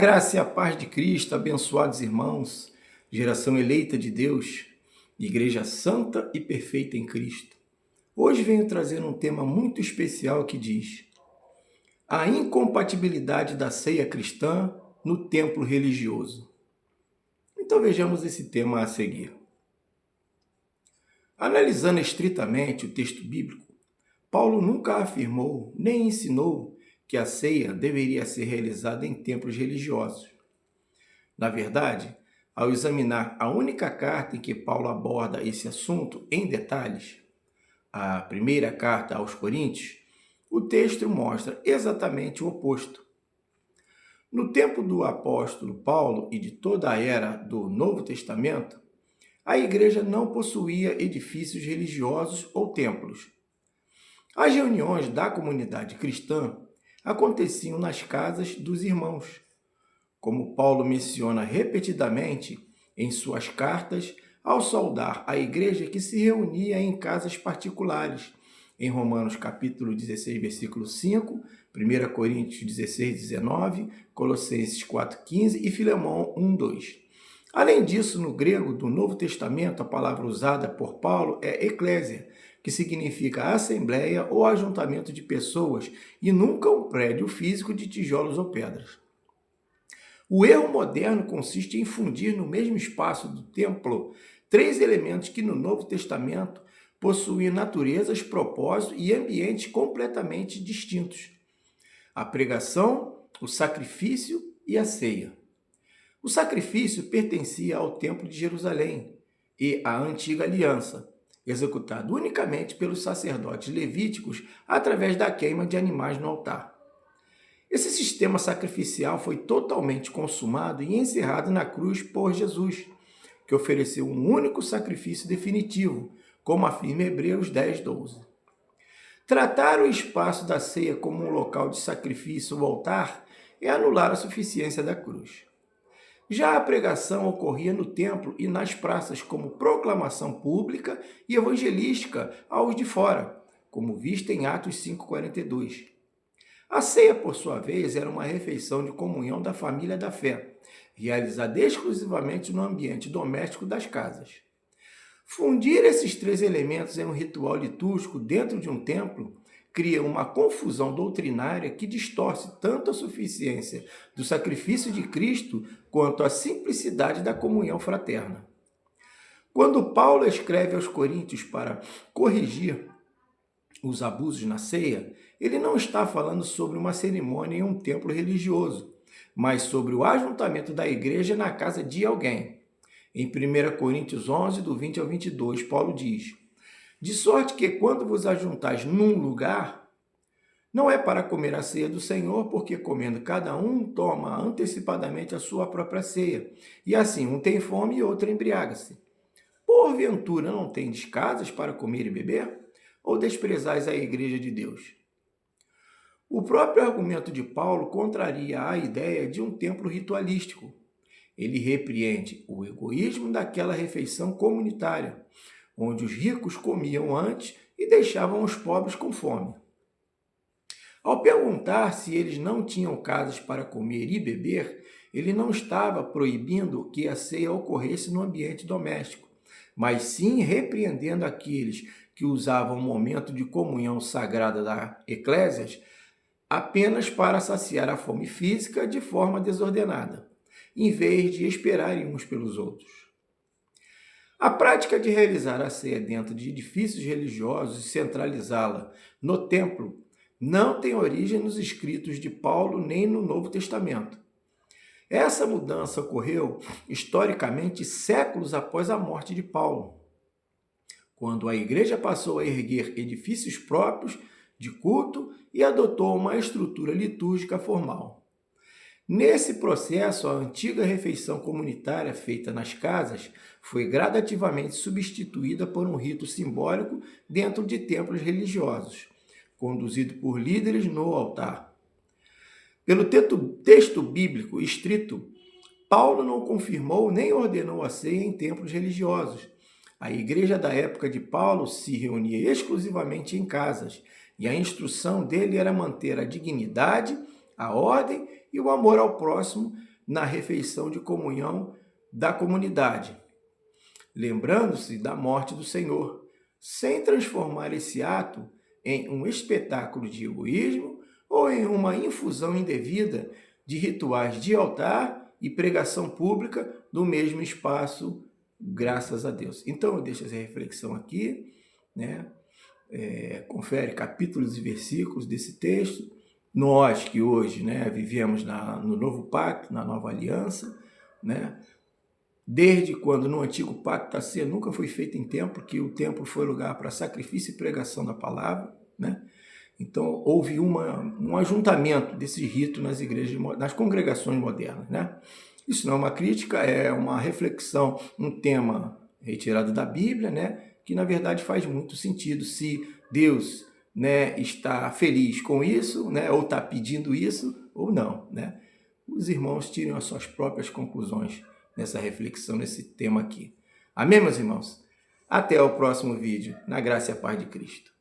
graça e a paz de Cristo, abençoados irmãos, geração eleita de Deus, igreja santa e perfeita em Cristo. Hoje venho trazer um tema muito especial que diz: a incompatibilidade da ceia cristã no templo religioso. Então vejamos esse tema a seguir. Analisando estritamente o texto bíblico, Paulo nunca afirmou nem ensinou que a ceia deveria ser realizada em templos religiosos. Na verdade, ao examinar a única carta em que Paulo aborda esse assunto em detalhes, a primeira carta aos Coríntios, o texto mostra exatamente o oposto. No tempo do apóstolo Paulo e de toda a era do Novo Testamento, a igreja não possuía edifícios religiosos ou templos. As reuniões da comunidade cristã aconteciam nas casas dos irmãos, como Paulo menciona repetidamente em suas cartas ao saudar a igreja que se reunia em casas particulares, em Romanos capítulo 16, versículo 5, 1 Coríntios 16, 19, Colossenses 4, 15 e Filemão 1, 2. Além disso, no grego do Novo Testamento, a palavra usada por Paulo é eclésia, que significa assembleia ou ajuntamento de pessoas e nunca um prédio físico de tijolos ou pedras. O erro moderno consiste em fundir no mesmo espaço do templo três elementos que no Novo Testamento possuem naturezas, propósitos e ambientes completamente distintos: a pregação, o sacrifício e a ceia. O sacrifício pertencia ao Templo de Jerusalém e à Antiga Aliança, executado unicamente pelos sacerdotes levíticos através da queima de animais no altar. Esse sistema sacrificial foi totalmente consumado e encerrado na cruz por Jesus, que ofereceu um único sacrifício definitivo, como afirma Hebreus 10, 12. Tratar o espaço da ceia como um local de sacrifício ou altar é anular a suficiência da cruz. Já a pregação ocorria no templo e nas praças como proclamação pública e evangelística aos de fora, como visto em Atos 5,42. A ceia, por sua vez, era uma refeição de comunhão da família da fé, realizada exclusivamente no ambiente doméstico das casas. Fundir esses três elementos em um ritual litúrgico dentro de um templo cria uma confusão doutrinária que distorce tanto a suficiência do sacrifício de Cristo quanto a simplicidade da comunhão fraterna. Quando Paulo escreve aos Coríntios para corrigir os abusos na ceia, ele não está falando sobre uma cerimônia em um templo religioso, mas sobre o ajuntamento da igreja na casa de alguém. Em 1 Coríntios 11, do 20 ao 22, Paulo diz: de sorte que quando vos ajuntais num lugar, não é para comer a ceia do Senhor, porque comendo cada um toma antecipadamente a sua própria ceia, e assim um tem fome e outro embriaga-se. Porventura não tendes casas para comer e beber? Ou desprezais a igreja de Deus? O próprio argumento de Paulo contraria a ideia de um templo ritualístico. Ele repreende o egoísmo daquela refeição comunitária, onde os ricos comiam antes e deixavam os pobres com fome. Ao perguntar se eles não tinham casas para comer e beber, ele não estava proibindo que a ceia ocorresse no ambiente doméstico, mas sim repreendendo aqueles que usavam o momento de comunhão sagrada da eclésias apenas para saciar a fome física de forma desordenada, em vez de esperarem uns pelos outros. A prática de realizar a ceia dentro de edifícios religiosos e centralizá-la no templo não tem origem nos escritos de Paulo nem no Novo Testamento. Essa mudança ocorreu historicamente séculos após a morte de Paulo, quando a igreja passou a erguer edifícios próprios de culto e adotou uma estrutura litúrgica formal. Nesse processo, a antiga refeição comunitária feita nas casas foi gradativamente substituída por um rito simbólico dentro de templos religiosos, conduzido por líderes no altar. Pelo texto bíblico estrito, Paulo não confirmou nem ordenou a ceia em templos religiosos. A igreja da época de Paulo se reunia exclusivamente em casas, e a instrução dele era manter a dignidade, a ordem e o amor ao próximo na refeição de comunhão da comunidade, lembrando-se da morte do Senhor, sem transformar esse ato em um espetáculo de egoísmo ou em uma infusão indevida de rituais de altar e pregação pública do mesmo espaço, graças a Deus. Então eu deixo essa reflexão aqui, né? Confere capítulos e versículos desse texto. Nós que hoje, né, vivemos no novo pacto, na nova aliança, né? Desde quando no antigo pacto a ceia nunca foi feita em templo, porque o templo foi lugar para sacrifício e pregação da palavra, né? Então houve um ajuntamento desse rito nas igrejas, nas congregações modernas, né? Isso não é uma crítica, é uma reflexão, um tema retirado da Bíblia, né? Que na verdade faz muito sentido se Deus, né, está feliz com isso, né, ou está pedindo isso, ou não, né? Os irmãos tiram as suas próprias conclusões nessa reflexão, nesse tema aqui. Amém, meus irmãos? Até o próximo vídeo, na graça e a paz de Cristo.